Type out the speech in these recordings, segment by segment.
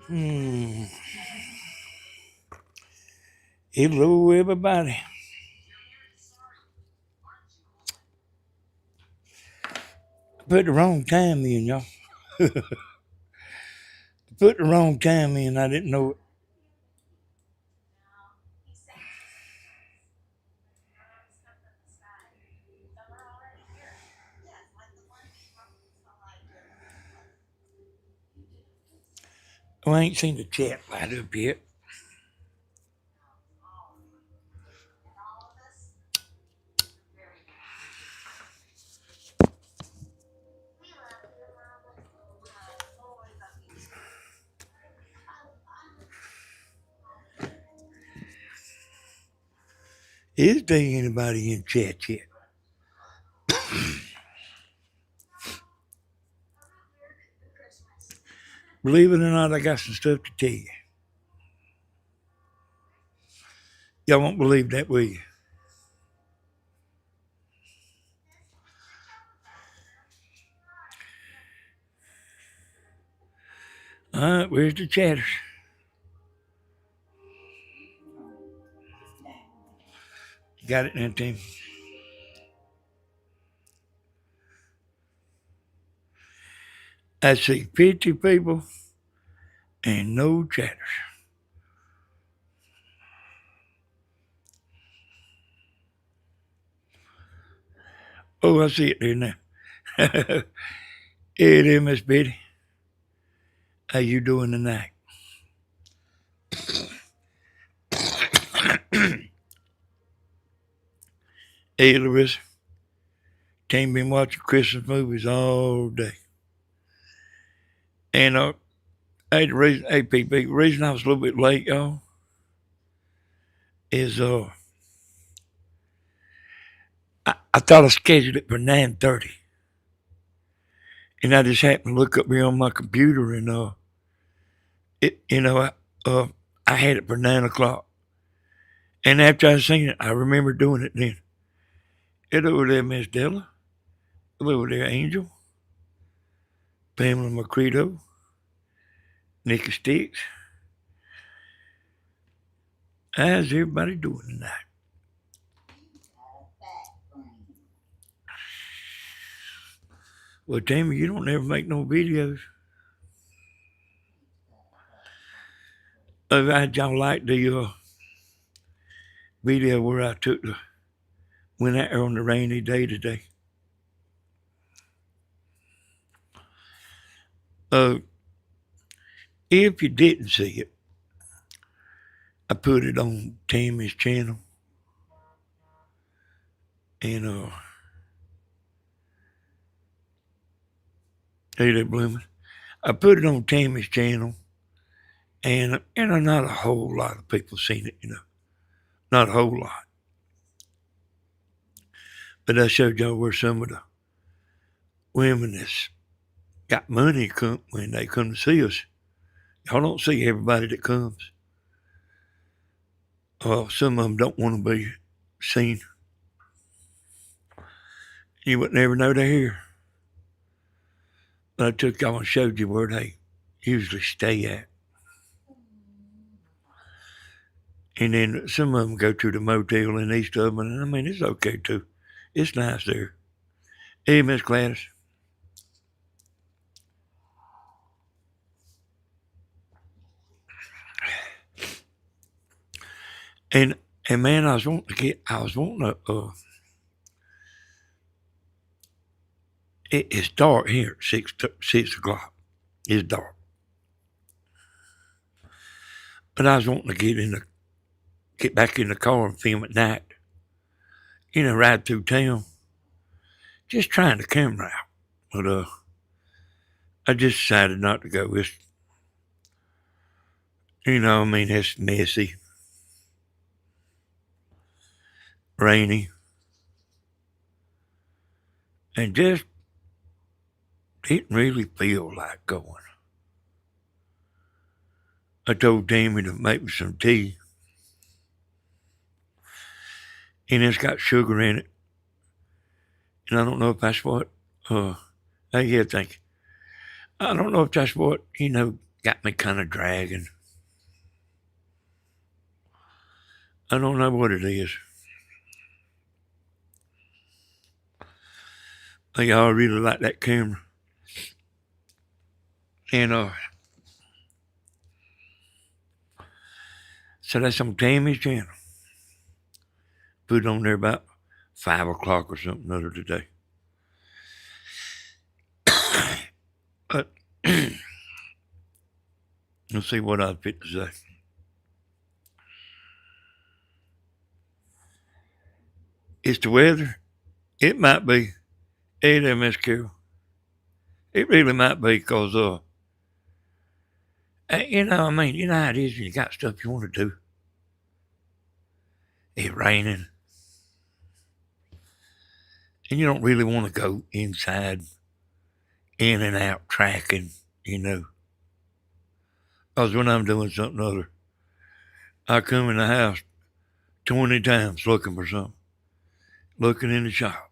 Hmm. Hello, everybody. Put the wrong time in, y'all. Put the wrong time in. I didn't know it. Well, I ain't seen the chat light up yet. Is there anybody in chat yet? Believe it or not, I got some stuff to tell you. Y'all won't believe that, will you? All right, where's the chatters? You got it now, Tim? I see 50 people and no chatters. Oh, I see it there now. Hey there, Miss Betty. How you doing tonight? Hey, Larissa. Can't been watching Christmas movies all day. And hey, the reason, hey, PP, the reason I was a little bit late, y'all, is I thought I scheduled it for 9:30, and I just happened to look up here on my computer, and it, I had it for 9 o'clock. And after I seen it, I remember doing it then. Hello there, Miss Della. Hello there, Angel. Pamela Macredo. Nikki Sticks. How's everybody doing tonight? Well, Tammy, you don't ever make no videos. How'd y'all like the video where I went out there on the rainy day today? Uh, if you didn't see it, I put it on Tammy's channel, and hey there, Blooming. I put it on Tammy's channel, and not a whole lot of people seen it, not a whole lot. But I showed y'all where some of the women that's got money come when they come to see us. Y'all don't see everybody that comes. Some of them don't want to be seen. You would never know they're here. But I took y'all and showed you where they usually stay at. And then some of them go to the motel in East of them, and I mean, it's okay too. It's nice there. Hey, Miss Gladys. And man, I was wanting to it's dark here at 6 o'clock. It's dark. But I was wanting to get back in the car and film at night. Ride through town. Just trying the camera out. But I just decided not to go. It's messy, rainy, and just didn't really feel like going. I told Tammy to make me some tea, and it's got sugar in it. And I don't know if that's what, thank you. I don't know if that's what, got me kind of dragging. I don't know what it is. Y'all really like that camera. And so that's on Tammy's channel. Put it on there about 5 o'clock or something other today. But let's see what I was fit to say. It's the weather. It might be. Hey there, Miss Carol. It really might be because, you know how it is when you got stuff you want to do. It's raining. And you don't really want to go inside, in and out, tracking, Because when I'm doing something other, I come in the house 20 times looking for something. Looking in the shop.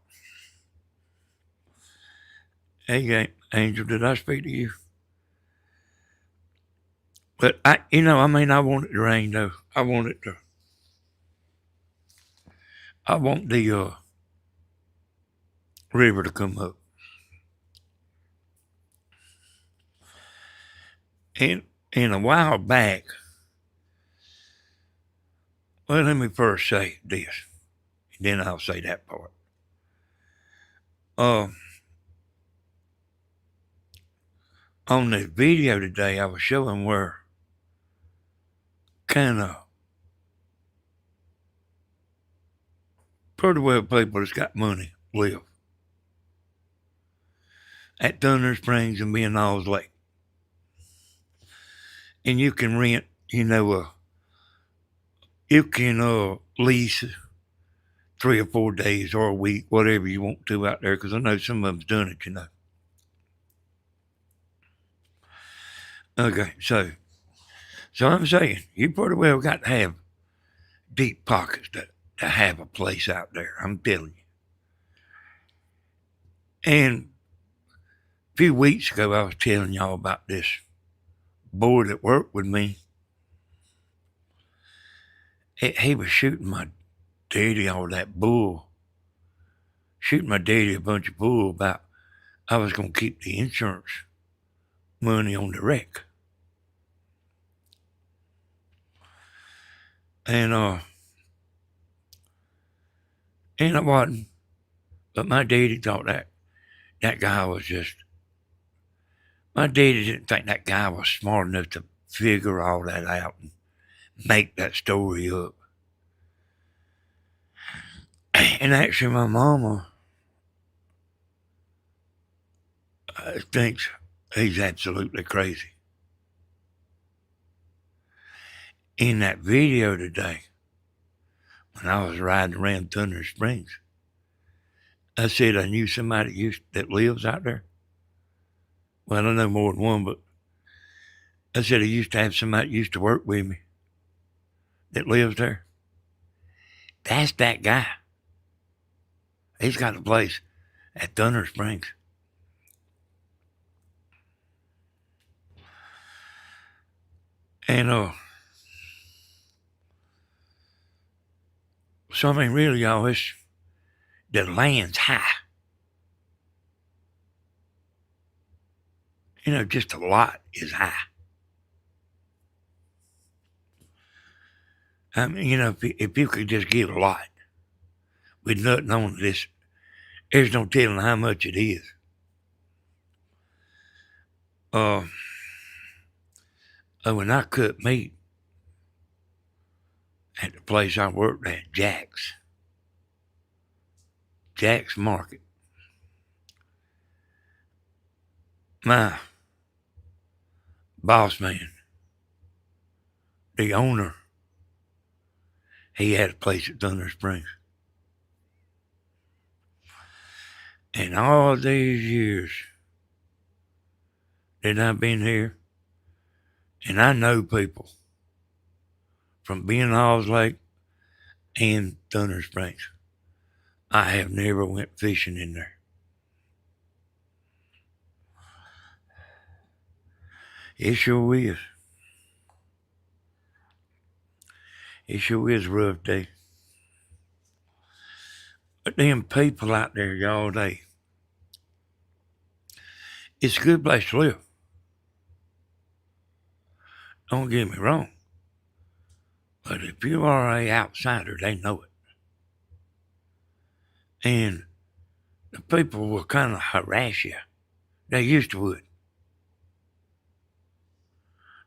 Hey, Angel, did I speak to you? But I want it to rain though. I want the river to come up. And a while back, well, let me first say this, and then I'll say that part. On the video today, I was showing where kind of pretty well people that's got money live at Thunder Springs and being Knowles Lake. And you can rent, you can lease 3 or 4 days or a week, whatever you want to out there, because I know some of them's done it, Okay, so I'm saying you pretty well got to have deep pockets to have a place out there. I'm telling you. And a few weeks ago, I was telling y'all about this boy that worked with me. He was shooting my daddy all that bull. Shooting my daddy a bunch of bull about I was going to keep the insurance money on the wreck. And I wasn't. But my daddy thought that guy was just. My daddy didn't think that guy was smart enough to figure all that out and make that story up. And actually, my mama thinks he's absolutely crazy. In that video today, when I was riding around Thunder Springs, I said I knew somebody that lives out there. Well, I know more than one, but I said I used to have somebody that used to work with me that lives there. That's that guy. He's got a place at Thunder Springs. And so I mean, really, y'all, the land's high. Just a lot is high. I mean, if you could just get a lot with nothing on this, there's no telling how much it is. When I cut meat at the place I worked at, Jack's Market, my boss man, the owner, he had a place at Thunder Springs. And all these years that I've been here, and I know people from being Knowles Lake and Thunder Springs, I have never went fishing in there. It sure is. It sure is a rough day. But them people out there, y'all, it's a good place to live. Don't get me wrong. But if you are a outsider, they know it. And the people will kind of harass you. They used to would.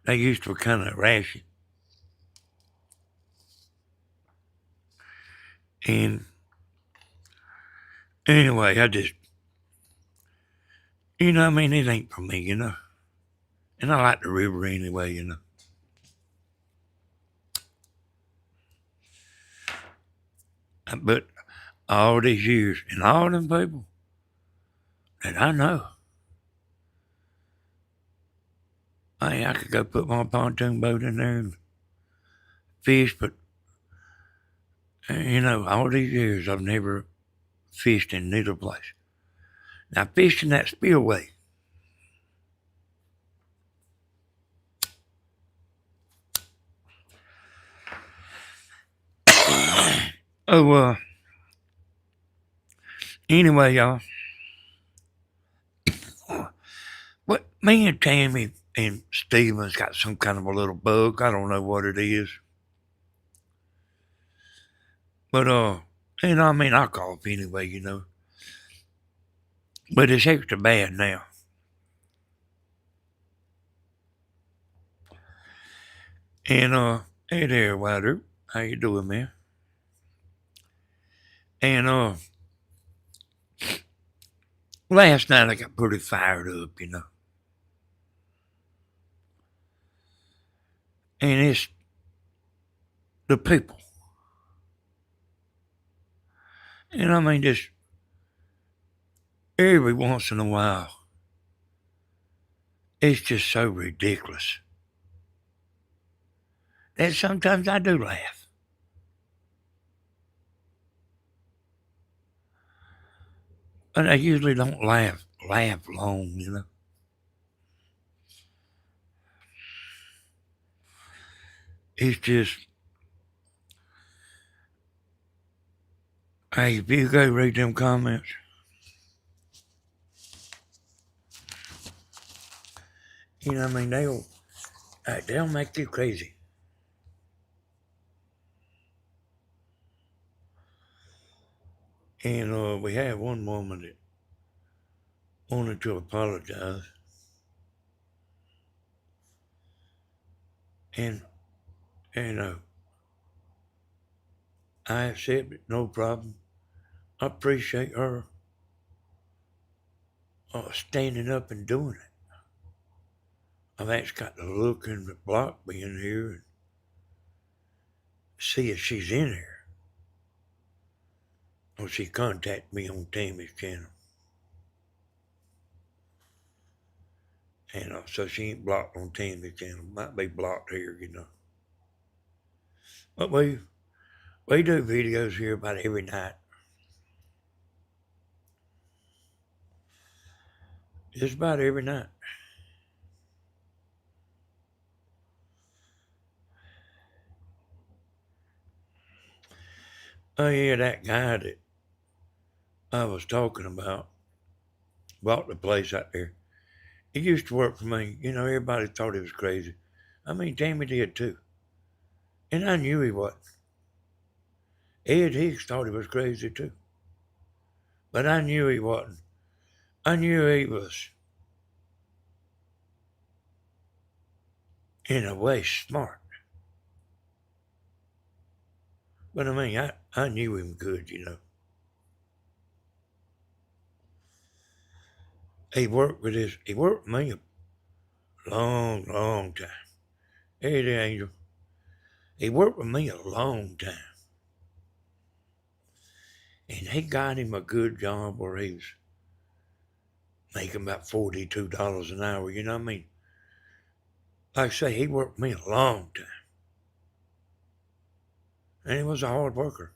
They used to kind of harass you. And anyway, it ain't for me, And I like the river anyway. But all these years and all them people that I know, I could go put my pontoon boat in there and fish, but all these years I've never fished in neither place. Now, I fished in that spillway. Oh, anyway, y'all. What me and Tammy and Steven's got some kind of a little bug. I don't know what it is. But I cough anyway. But it's extra bad now. And hey there, Wilder. How you doing, man? And last night I got pretty fired up. And it's the people. And just every once in a while, it's just so ridiculous that sometimes I do laugh. But I usually don't laugh long. It's just, hey, if you go read them comments, they'll make you crazy. And we had one woman that wanted to apologize. And, I accept it, no problem. I appreciate her standing up and doing it. I've actually got to look in the block being here and see if she's in here. Or she contacted me on Tammy's channel. And so she ain't blocked on Tammy's channel. Might be blocked here. But we do videos here about every night. Just about every night. Oh yeah, that guy that I was talking about bought the place out there. He used to work for me. Everybody thought he was crazy. Tammy did too. And I knew he wasn't. Ed Hicks thought he was crazy too. But I knew he wasn't. I knew he was, in a way, smart. But I knew him good. He worked with me a long, long time. Hey there, Angel. He worked with me a long time. And he got him a good job where he was making about $42 an hour. Like I say, he worked with me a long time. And he was a hard worker.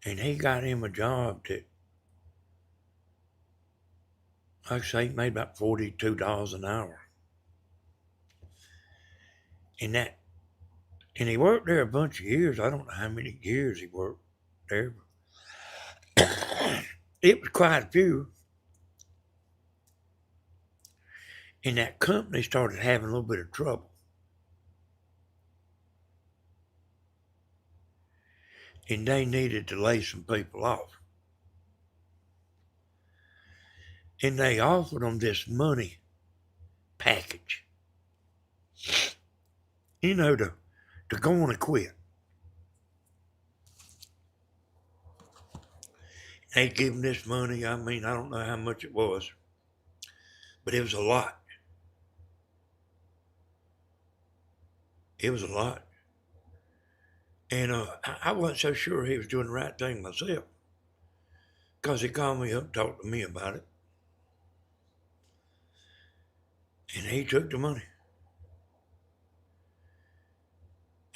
And he got him a job that, like I say, he made about $42 an hour. And that, and he worked there a bunch of years. I don't know how many years he worked there. It was quite a few. And that company started having a little bit of trouble. And they needed to lay some people off. And they offered them this money package, to go on and quit. They give them this money. I mean, I don't know how much it was, but it was a lot. It was a lot. And I wasn't so sure he was doing the right thing myself, because he called me up and talked to me about it. And he took the money.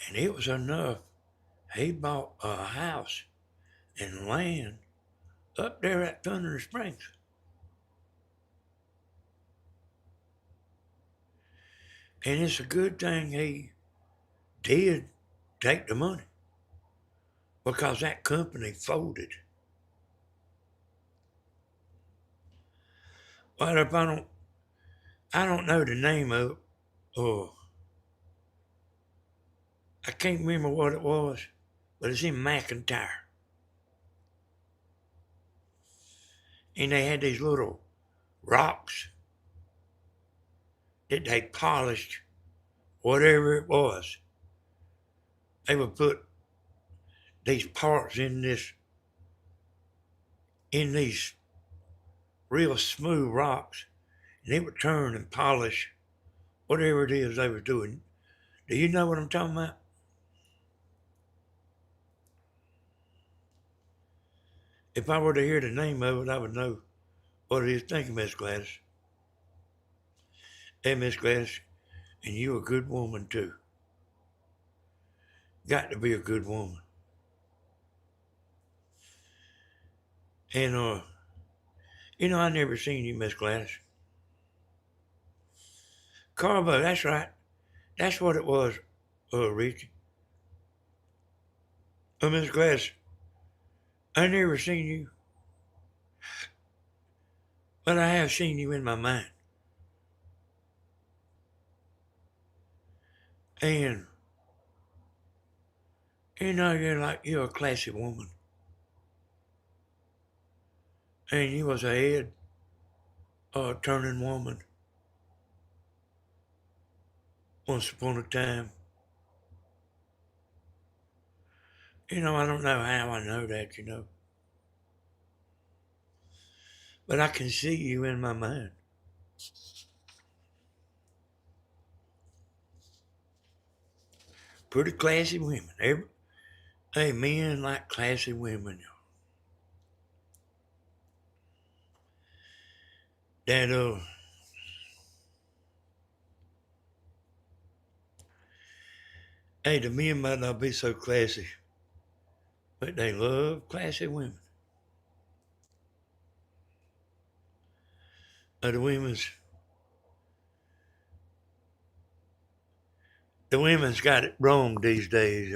And it was enough. He bought a house and land up there at Thunder Springs. And it's a good thing he did take the money, because that company folded. But if I don't know the name of it. Oh, I can't remember what it was, but it's in McIntyre. And they had these little rocks that they polished, whatever it was. They would put these parts in these real smooth rocks, and they would turn and polish whatever it is they were doing. Do you know what I'm talking about? If I were to hear the name of it, I would know what it is. Thank you, Miss Gladys. Hey, Miss Gladys, and you a good woman too. Got to be a good woman. And I never seen you, Miss Gladys. Carbo, that's right. That's what it was, Richie. Miss Gladys, I never seen you, but I have seen you in my mind. And you're a classy woman. And you was a head turning woman once upon a time. I don't know how I know that, but I can see you in my mind. Pretty classy women. Hey, men like classy women. That hey, the men might not be so classy, but they love classy women. The women's got it wrong these days,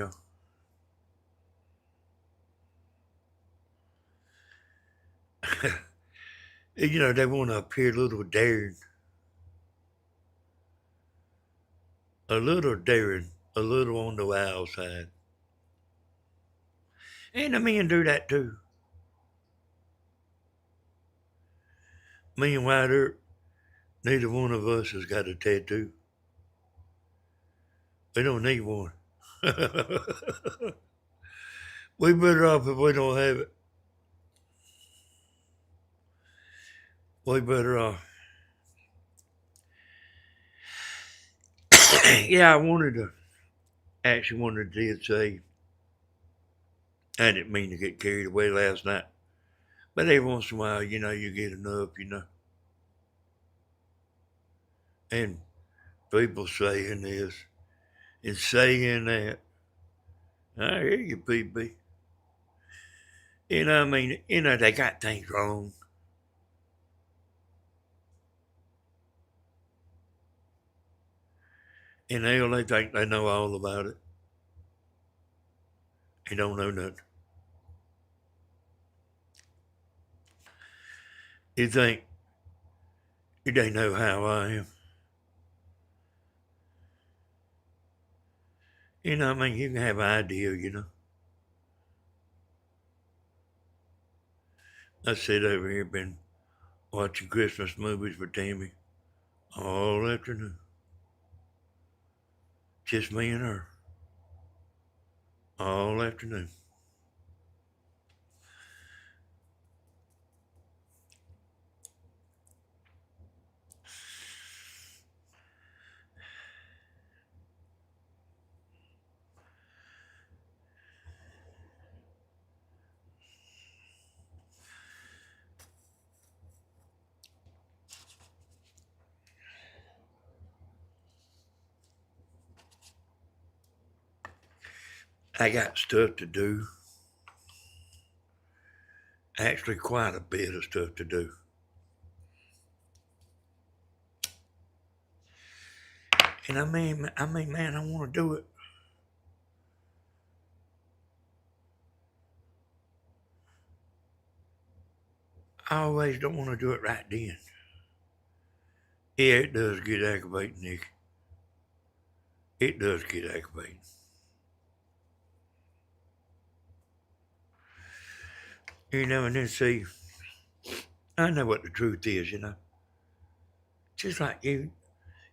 They want to appear a little daring, a little on the wild side. And the men do that too. Me and White Earp, neither one of us has got a tattoo. We don't need one. We better off if we don't have it. We better off. Yeah, I wanted to say, I didn't mean to get carried away last night. But every once in a while, you get enough. And people saying this and saying that. I hear you, PB. I mean, they got things wrong. In hell, they think they know all about it. They don't know nothing. You think they know how I am. You know, I mean, you can have an idea, you know. I sit over here, been watching Christmas movies for Tammy all afternoon. Just me and her. All afternoon. I got stuff to do. Actually, quite a bit of stuff to do. And I mean, man, I want to do it. I always don't want to do it right then. Yeah, it does get aggravating, Nick. It does get aggravating. You know, and then see, I know what the truth is, you know. Just like you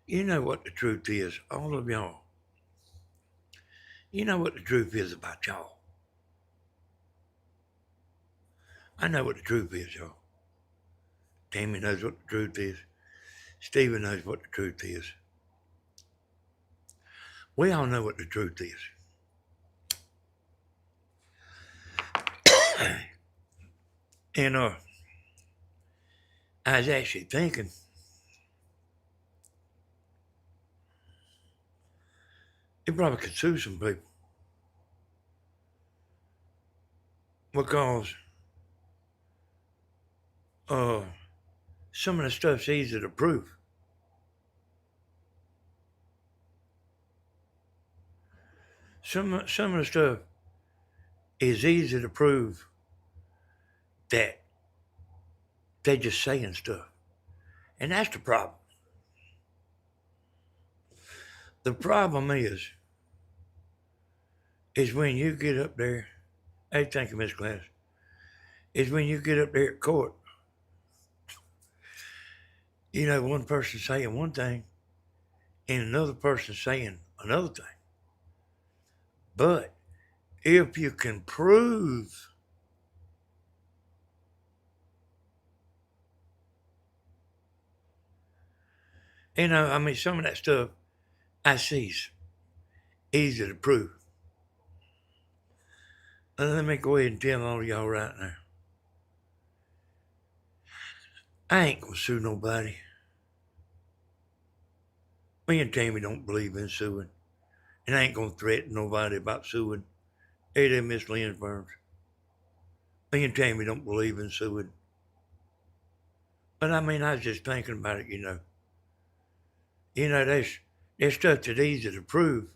know what the truth is, all of y'all. You know what the truth is about y'all. I know what the truth is, y'all. Tammy knows what the truth is. Steven knows what the truth is. We all know what the truth is. And I was actually thinking, it probably could sue some people. Because some of the stuff's easy to prove. Some of the stuff is easy to prove that they just saying stuff. And that's the problem. The problem is when you get up there, hey, thank you, Miss Glass, is when you get up there at court, you know, one person saying one thing and another person saying another thing. But if you can prove you know, I mean, some of that stuff I see's easy to prove. Let me go ahead and tell all y'all right now. I ain't gonna sue nobody. Me and Tammy don't believe in suing. And I ain't gonna threaten nobody about suing. Hey there, Miss Lynn Burns. Me and Tammy don't believe in suing. But I mean, I was just thinking about it, you know. You know, there's stuff that's easy to prove.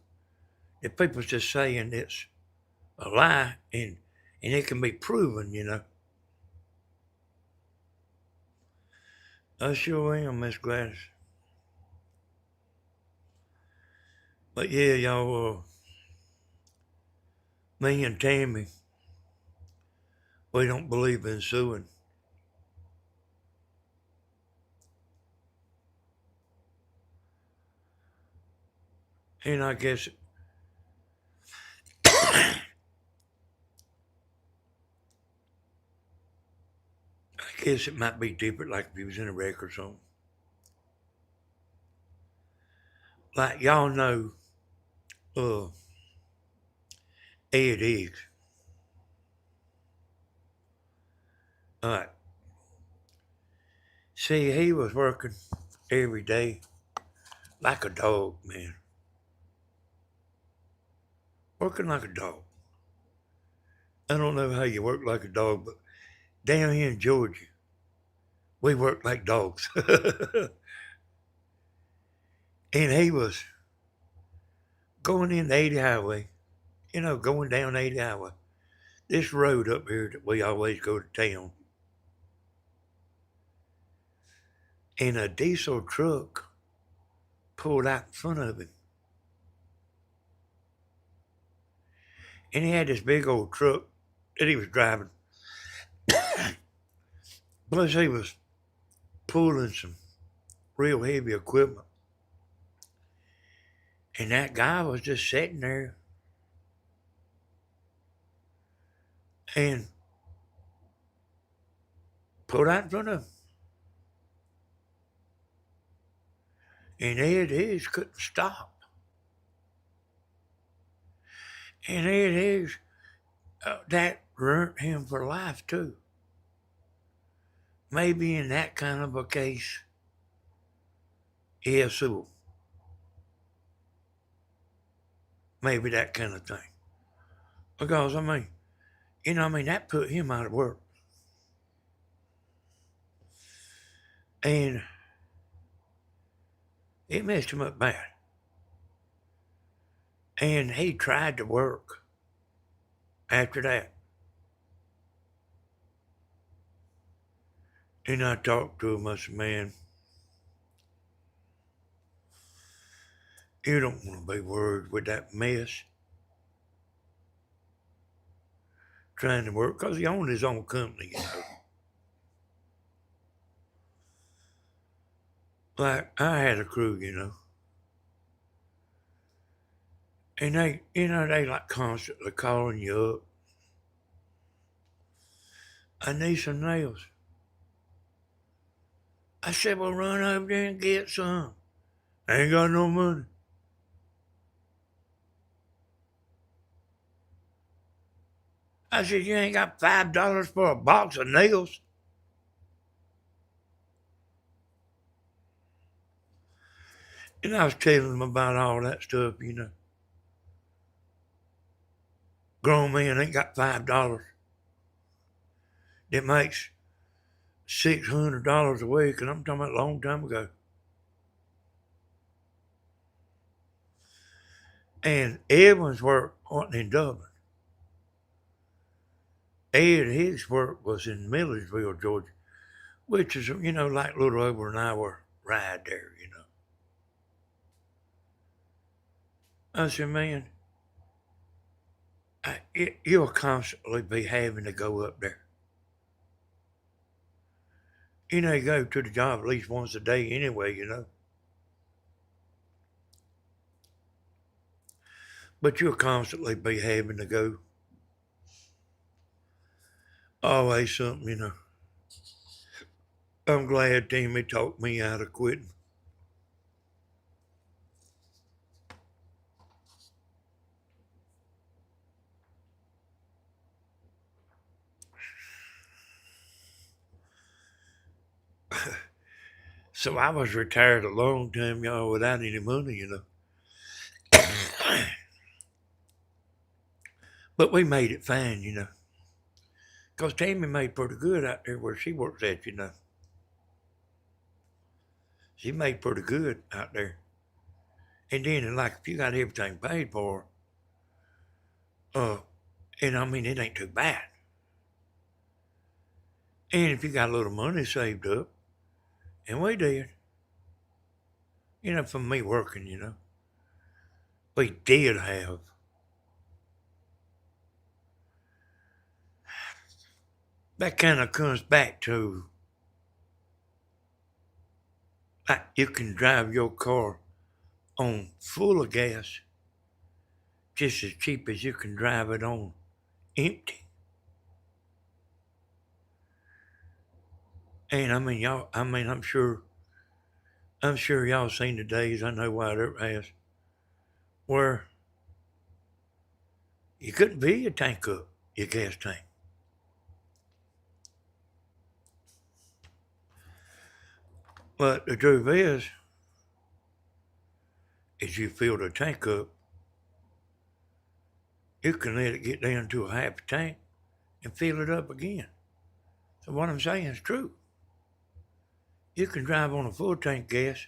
If people's just saying it's a lie and it can be proven, you know. I sure am, Miss Gladys. But yeah, y'all, me and Tammy, we don't believe in suing. And I guess it might be different, like if he was in a wreck or something. Like y'all know, Ed Higgs. All right. See, he was working every day like a dog, man. Working like a dog. I don't know how you work like a dog, but down here in Georgia, we work like dogs. And he was going in the 80 highway, going down 80 highway. This road up here that we always go to town. And a diesel truck pulled out in front of him. And he had this big old truck that he was driving. Plus, he was pulling some real heavy equipment. And that guy was just sitting there. And pulled out in front of him. And Ed Higgs couldn't stop. And Ed Higgs, that ruined him for life too. Maybe in that kind of a case, yeah, so maybe that kind of thing. Because, that put him out of work. And it messed him up bad. And he tried to work after that. And I talked to him, I said, man, you don't want to be worried with that mess. Trying to work, because he owned his own company, Like, I had a crew, And they like constantly calling you up. I need some nails. I said, well, run over there and get some. I ain't got no money. I said, you ain't got $5 for a box of nails? And I was telling them about all that stuff, Grown man ain't got $5. That makes $600 a week, and I'm talking about a long time ago. And Edwin's work wasn't in Dublin. His work was in Millersville, Georgia, which is, like a little over an hour ride there, I said, man, you'll constantly be having to go up there. You go to the job at least once a day anyway, But you'll constantly be having to go. Always something, I'm glad Timmy talked me out of quitting. So I was retired a long time, y'all, without any money, But we made it fine, Because Tammy made pretty good out there where she works at, She made pretty good out there. And then, like, if you got everything paid for, and it ain't too bad. And if you got a little money saved up, and we did, from me working, we did have. That kind of comes back to, like, you can drive your car on full of gas just as cheap as you can drive it on empty. And I'm sure y'all seen the days, I know why there has, where you couldn't fill your tank up, your gas tank. But the truth is you fill the tank up, you can let it get down to a half a tank and fill it up again. So what I'm saying is true. You can drive on a full tank gas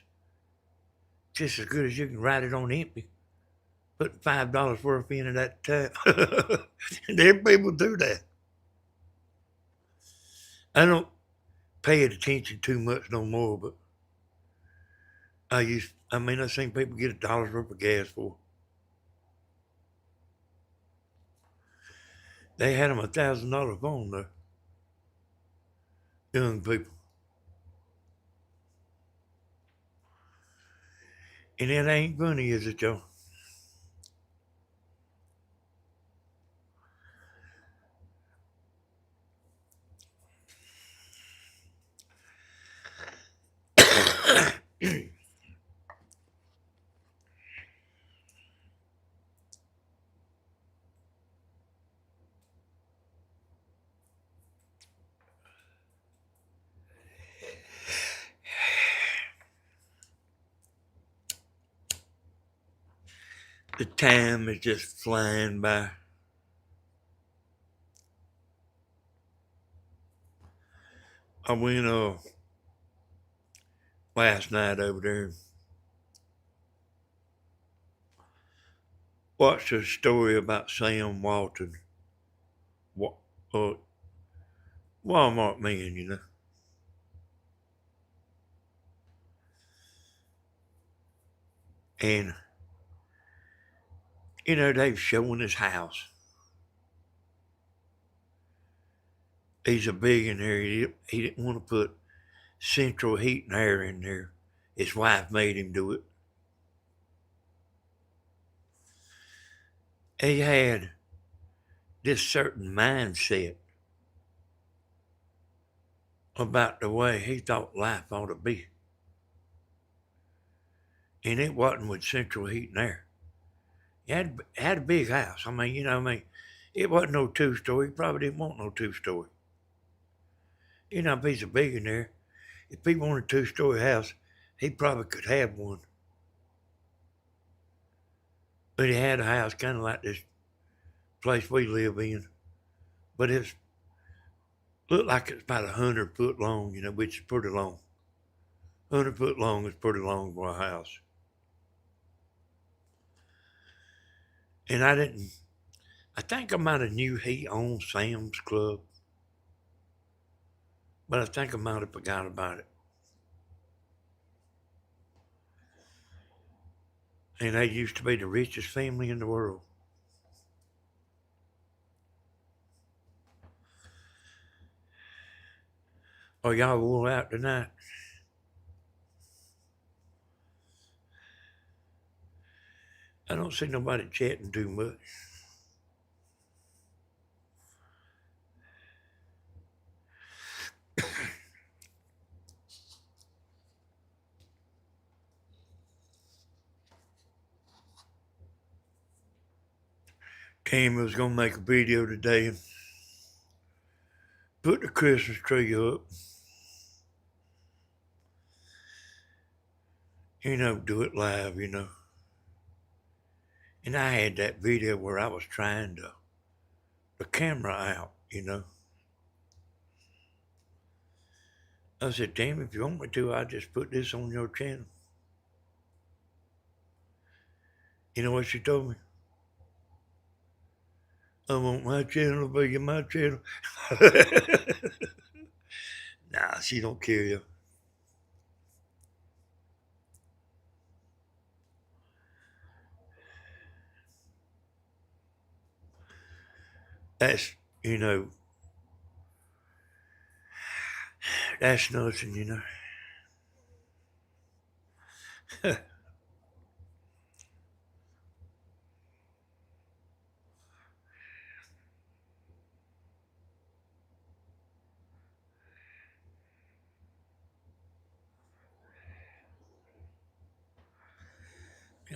just as good as you can ride it on empty. putting $5 worth in at that time. And there people do that. I don't pay it attention too much no more, but I've seen people get $1 worth of gas for. They had them $1,000 phone though. Young people. And it ain't funny, is it, y'all? The time is just flying by. I went last night over there and watched a story about Sam Walton, uh, Walmart man. And, they were showing his house. He's a billionaire. He didn't want to put central heat and air in there. His wife made him do it. He had this certain mindset about the way he thought life ought to be. And it wasn't with central heat and air. He had a big house. It wasn't no two-story. He probably didn't want no two-story. If he's a billionaire, if he wanted a two-story house, he probably could have one. But he had a house kind of like this place we live in. But it looked like it's about 100 foot long, which is pretty long. 100 foot long is pretty long for a house. And I think I might have knew he owned Sam's Club, but I think I might have forgot about it. And they used to be the richest family in the world. Are y'all wore out tonight? I don't see nobody chatting too much. Cam was gonna make a video today and put the Christmas tree up. Do it live. And I had that video where I was trying the camera out. I said, damn, if you want me to, I'll just put this on your channel. You know what she told me? I want my channel to be my channel. Nah, she don't care you. That's, that's nothing.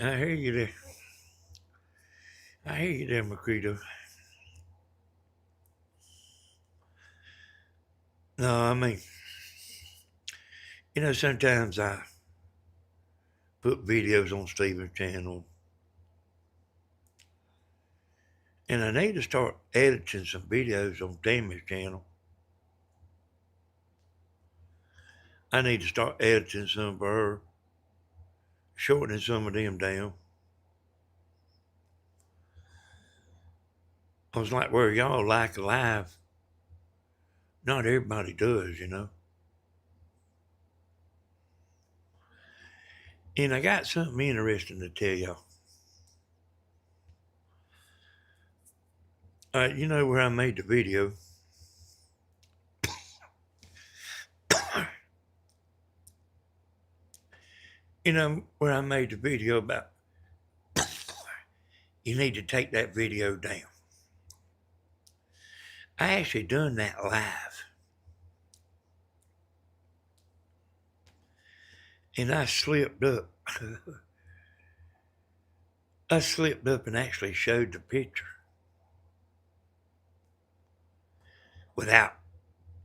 I hear you there. I hear you there, Macredo. No, sometimes I put videos on Steven's channel. And I need to start editing some videos on Tammy's channel. I need to start editing some for her, shortening some of them down. I was like, where y'all like alive, not everybody does, you know. And I got something interesting to tell y'all. You know where I made the video? You know where I made the video about you need to take that video down. I actually done that live. And I slipped up. I slipped up and actually showed the picture without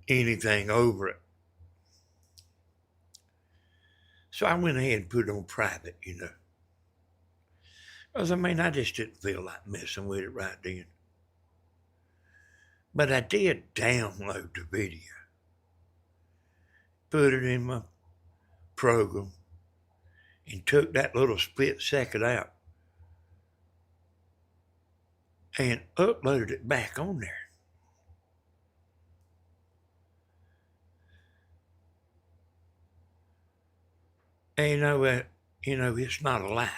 anything over it. So I went ahead and put it on private, you know. Because, I mean, I just didn't feel like messing with it right then. But I did download the video, put it in my program, and took that little split second out and uploaded it back on there. And you know, it's not live.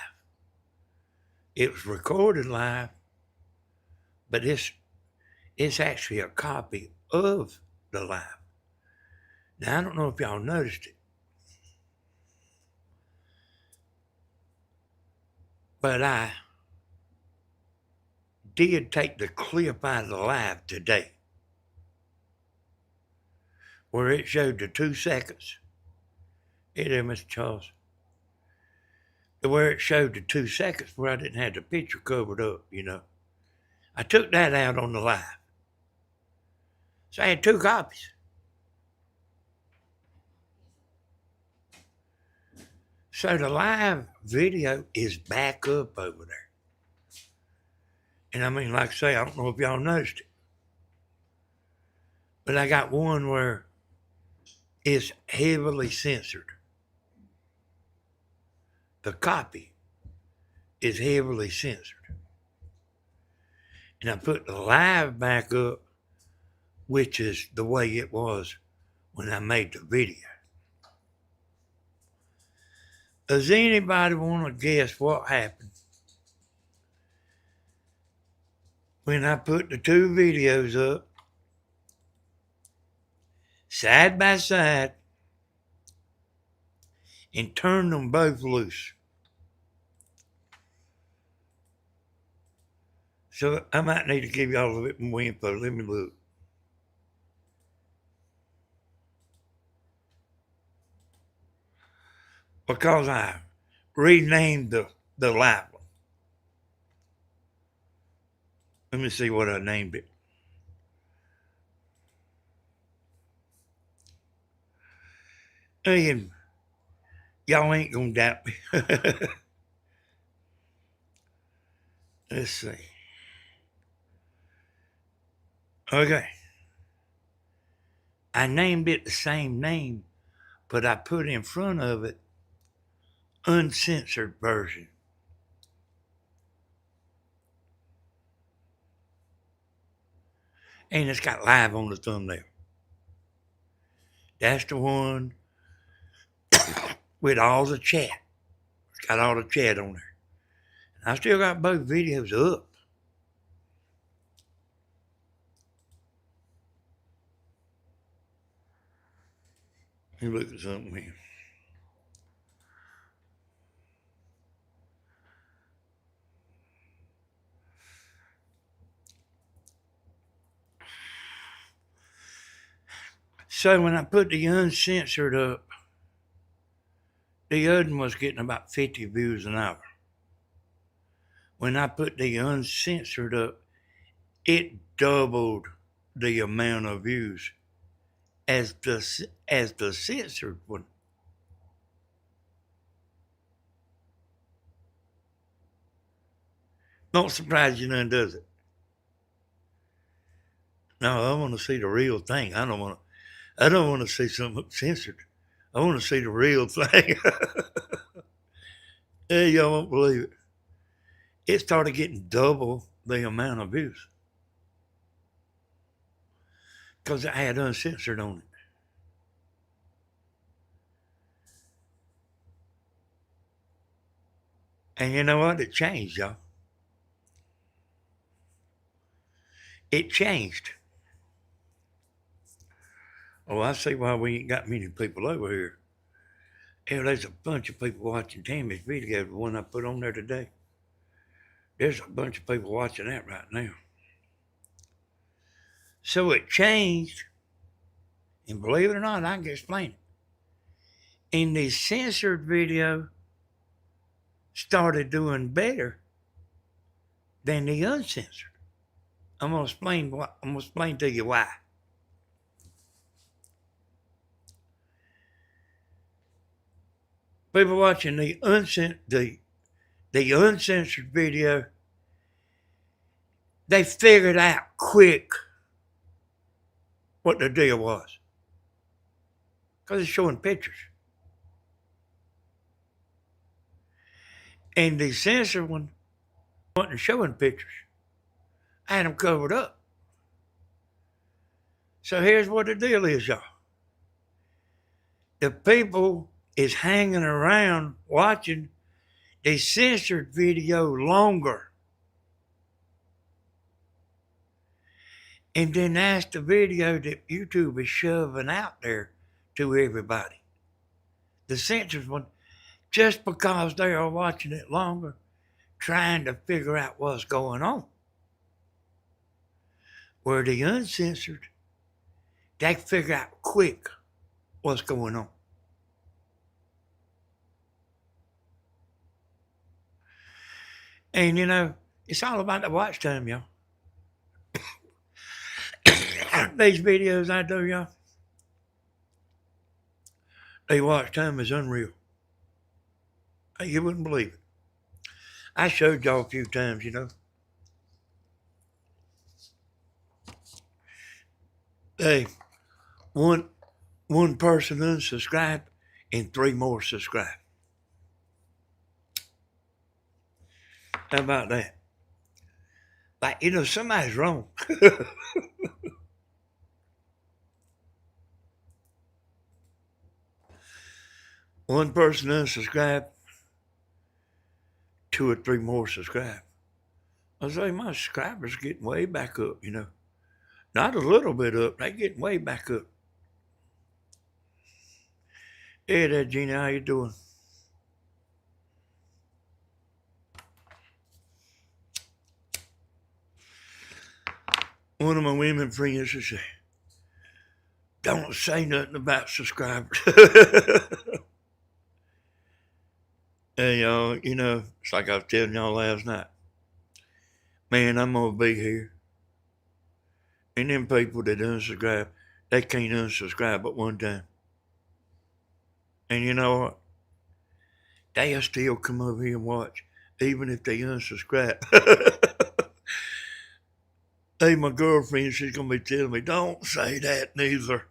It was recorded live, but it's actually a copy of the live. Now I don't know if y'all noticed it, but I did take the clip out of the live today where it showed the 2 seconds. Hey there, Mr. Charles. Where it showed the 2 seconds where I didn't have the picture covered up, you know. I took that out on the live. So I had 2 copies. So the live video is back up over there. And I mean, like I say, I don't know if y'all noticed it, but I got one where it's heavily censored. The copy is heavily censored. And I put the live back up, which is the way it was when I made the video. Does anybody want to guess what happened when I put the 2 videos up side by side and turned them both loose? So I might need to give y'all a bit more info. Let me look. Because I renamed the live one. Let me see what I named it. And y'all ain't gonna doubt me. Let's see. Okay. I named it the same name, but I put in front of it uncensored version. And it's got live on the thumbnail. That's the one with all the chat. It's got all the chat on there. And I still got both videos up. Let me look at something here. So when I put the uncensored up, the other one was getting about 50 views an hour. When I put the uncensored up, it doubled the amount of views as the censored one. Don't surprise you none, does it? No, I want to see the real thing. I don't want to see something censored. I want to see the real thing. Hey, y'all won't believe it. It started getting double the amount of views. because it had uncensored on it. And you know what? It changed, y'all. It changed. Oh, I see why we ain't got many people over here. Hell, there's a bunch of people watching Tammy's video, the one I put on there today. There's a bunch of people watching that right now. So it changed, and believe it or not, I can explain it. And the censored video started doing better than the uncensored. I'm gonna explain to you why. People watching the uncensored video, they figured out quick what the deal was. Because it's showing pictures. And the censored one wasn't showing pictures. I had them covered up. So here's what the deal is, y'all. The people is hanging around watching the censored video longer. And then that's the video that YouTube is shoving out there to everybody. The censored one, just because they are watching it longer, trying to figure out what's going on. Where the uncensored, they figure out quick what's going on. And you know, it's all about the watch time, y'all. These videos I do, y'all, the watch time is unreal. You wouldn't believe it. I showed y'all a few times, you know. Hey, one person unsubscribed and 3 more subscribed. How about that? Like, you know, somebody's wrong. One person unsubscribed, 2 or 3 more subscribed. I say my subscribers are getting way back up, you know. Not a little bit up, they're getting way back up. Hey there, Gina, how you doing? One of my women friends would say, don't say nothing about subscribers. And y'all, you know, it's like I was telling y'all last night. Man, I'm gonna be here. And them people that unsubscribe, they can't unsubscribe but one time. And you know what? They'll still come over here and watch, even if they unsubscribe. Hey, my girlfriend, she's gonna be telling me, don't say that neither.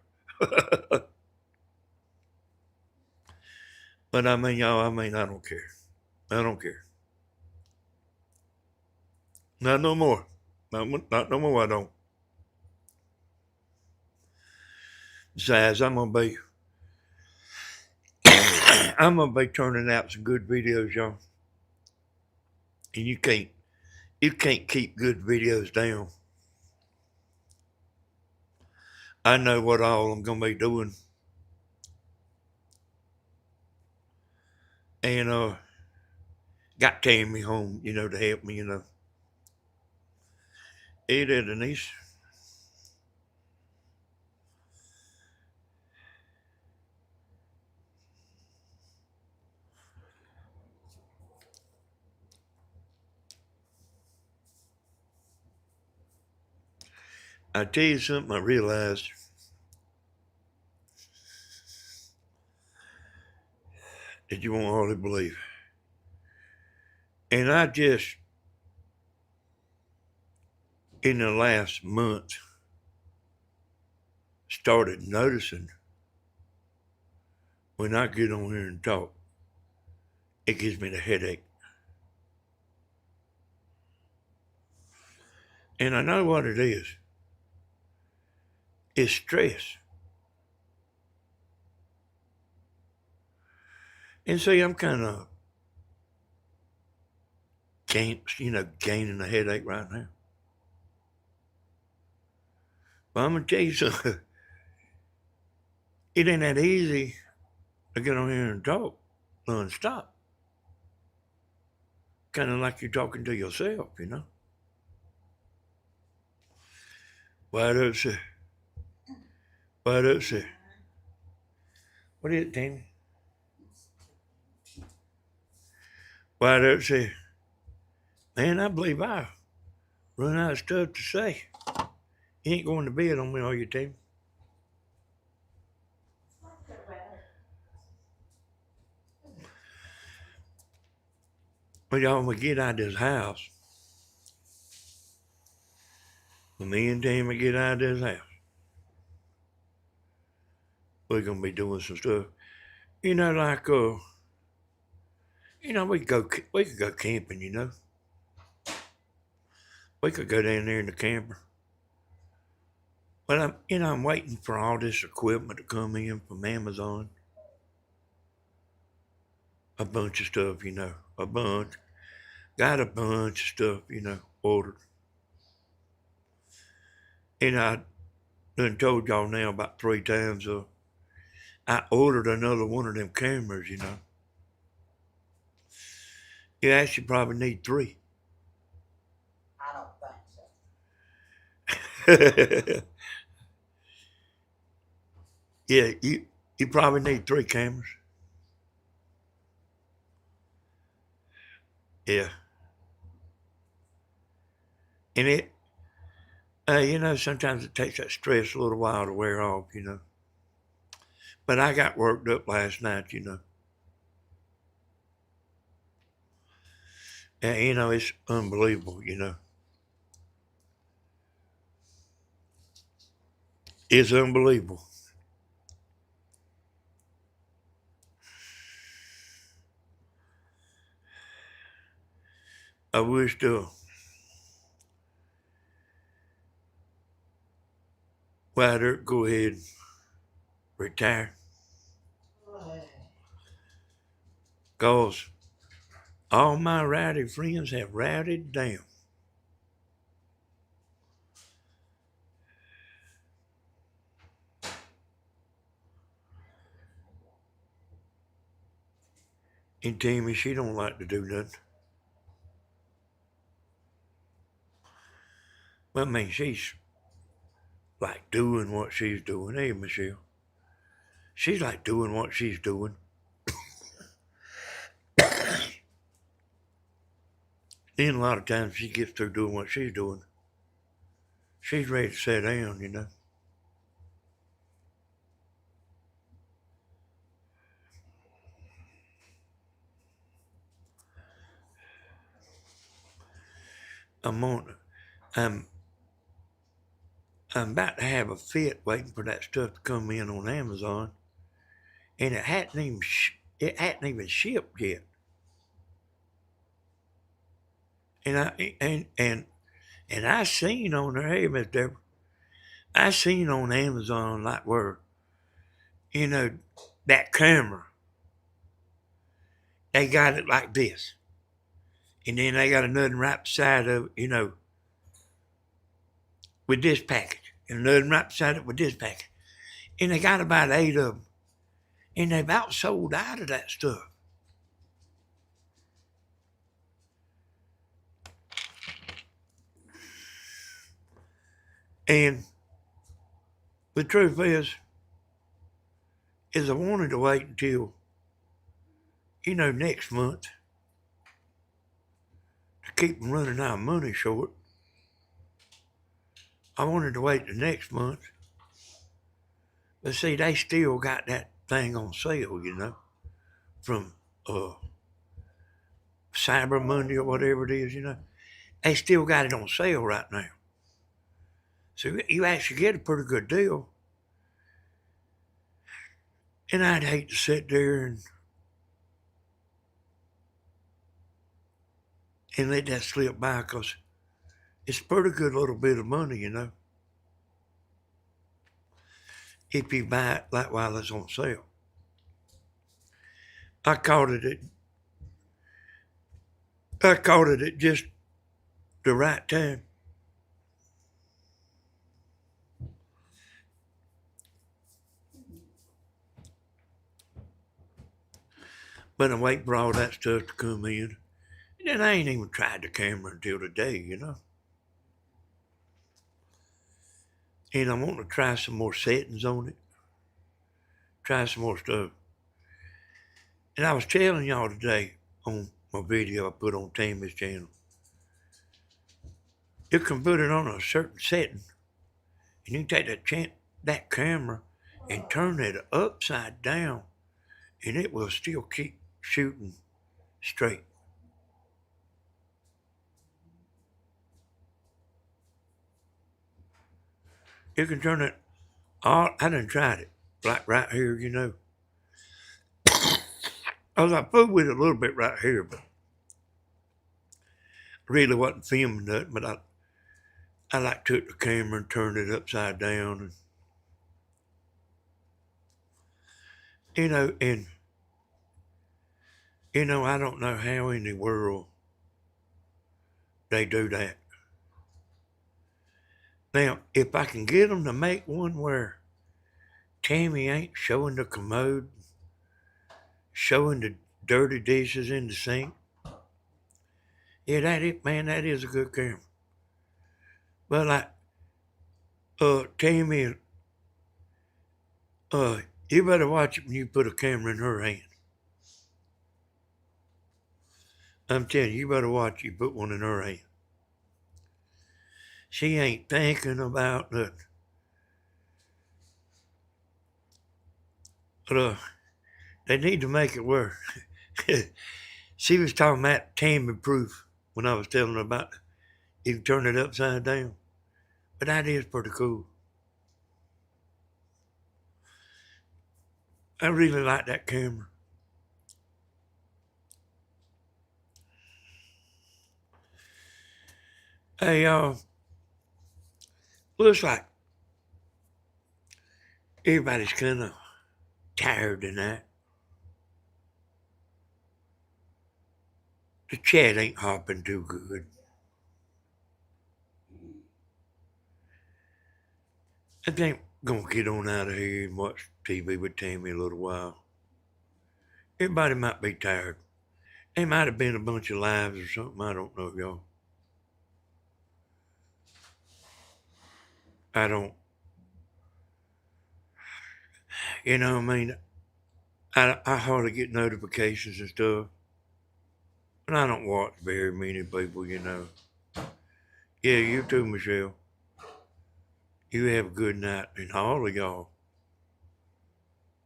But I mean, y'all, I don't care. I don't care. Not no more. Not no more, I don't. Besides, I'm gonna be turning out some good videos, y'all. And you can't keep good videos down. I know what all I'm gonna be doing. And got Tammy home, you know, to help me, you know. Hey there, Denise. I tell you something I realized. That you won't hardly believe. And I just, in the last month, started noticing when I get on here and talk, it gives me the headache. And I know what it is. is stress. And see, I'm kind of gaining a headache right now. But I'm gonna tell you something. It ain't that easy to get on here and talk non-stop. Kind of like you're talking to yourself, you know. Wide up, sir. Wide up, sir. What is it, Tammy? Wide up, sir. Man, I believe I run out of stuff to say. You ain't going to bed on me, are you, Tammy? Well, y'all, when we get out of this house, when me and Tammy get out of this house, we're gonna be doing some stuff. Like we could go camping. We could go down there in the camper. But I'm waiting for all this equipment to come in from Amazon. A bunch of stuff, a bunch. Got a bunch of stuff, ordered. And I done told y'all now about 3 times. I ordered another one of them cameras. You actually probably need 3. I don't think so. Yeah, you probably need 3 cameras. Yeah. And sometimes it takes that stress a little while to wear off. But I got worked up last night. And, it's unbelievable. It's unbelievable. I wish Wilder go ahead and retire. Because all my rowdy friends have rowdied down. And Tammy, she don't like to do nothing. Well, I mean, she's like doing what she's doing. Hey, Michelle. She's like doing what she's doing. Then a lot of times she gets through doing what she's doing. She's ready to sit down. I'm I'm about to have a fit waiting for that stuff to come in on Amazon, and it hadn't even shipped yet. And I seen on there, hey, Miss Deborah, I seen on Amazon like where, you know, that camera, they got it like this. And then they got another right beside of it, with this package. And another right beside it with this package. And they got about 8 of them. And they've about sold out of that stuff. And the truth is I wanted to wait until, next month to keep them running out of money short. I wanted to wait the next month. But see, they still got that thing on sale, from Cyber Monday or whatever it is, They still got it on sale right now. So you actually get a pretty good deal. And I'd hate to sit there and let that slip by because it's a pretty good little bit of money. if you buy it like while it's on sale. I caught it at just the right time. But I wait for all that stuff to come in. And then I ain't even tried the camera until today, you know. And I want to try some more settings on it. Try some more stuff. And I was telling y'all today on my video I put on Tammy's channel. You can put it on a certain setting. And you can take that camera and turn it upside down. And it will still keep shooting straight. You can turn it all. I done tried it. Like right here, you know. I was like, fooled with it a little bit right here, but really wasn't filming nothing. But I like took the camera and turned it upside down, and I don't know how in the world they do that. Now, if I can get them to make one where Tammy ain't showing the commode, showing the dirty dishes in the sink, yeah, that is a good camera. But like, Tammy, you better watch it when you put a camera in her hand. I'm telling you, you better watch you put one in her hand. She ain't thinking about nothing. But they need to make it work. She was talking about Tammy proof when I was telling her about you can turn it upside down. But that is pretty cool. I really like that camera. Hey, looks like everybody's kind of tired tonight. The chat ain't hopping too good. I think I'm gonna get on out of here and watch TV with Tammy a little while. Everybody might be tired. There might have been a bunch of lives or something. I don't know, y'all. I don't. You know, I mean, I hardly get notifications and stuff. But I don't watch very many people, you know. Yeah, you too, Michelle. You have a good night, and all of y'all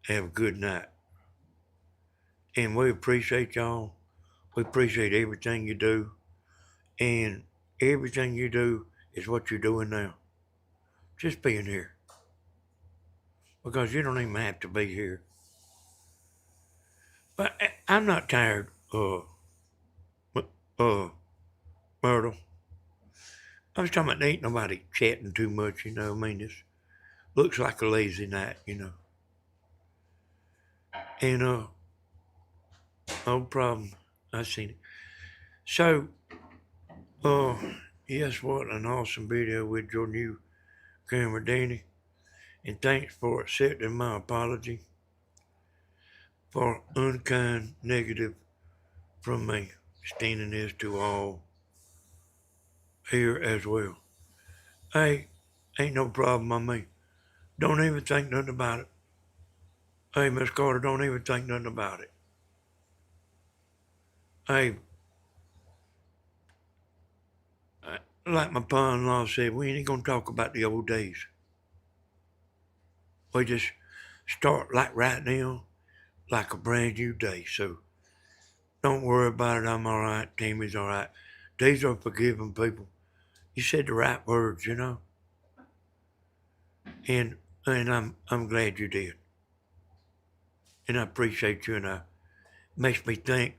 have a good night. And we appreciate y'all. We appreciate everything you do. And everything you do is what you're doing now. Just being here. Because you don't even have to be here. But I'm not tired, Myrtle. I was talking about there ain't nobody chatting too much, you know. I mean, this looks like a lazy night, you know. And, no problem. I seen it. So, yes, what an awesome video with your new camera, Danny. And thanks for accepting my apology for unkind negative from me, extending this to all here as well. Hey, ain't no problem on me. Don't even think nothing about it. Hey, Miss Carter, don't even think nothing about it. Hey, like my pa-in-law said, we ain't gonna talk about the old days. We just start like right now, like a brand new day. So don't worry about it. I'm all right. Tammy's all right. These are forgiving people. You said the right words, you know. And I'm glad you did. And I appreciate you, and makes me think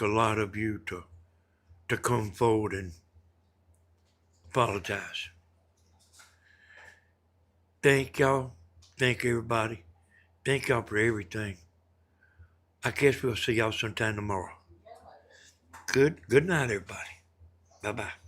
a lot of you to come forward and apologize. Thank y'all. Thank everybody. Thank y'all for everything. I guess we'll see y'all sometime tomorrow. Good night, everybody. Bye bye.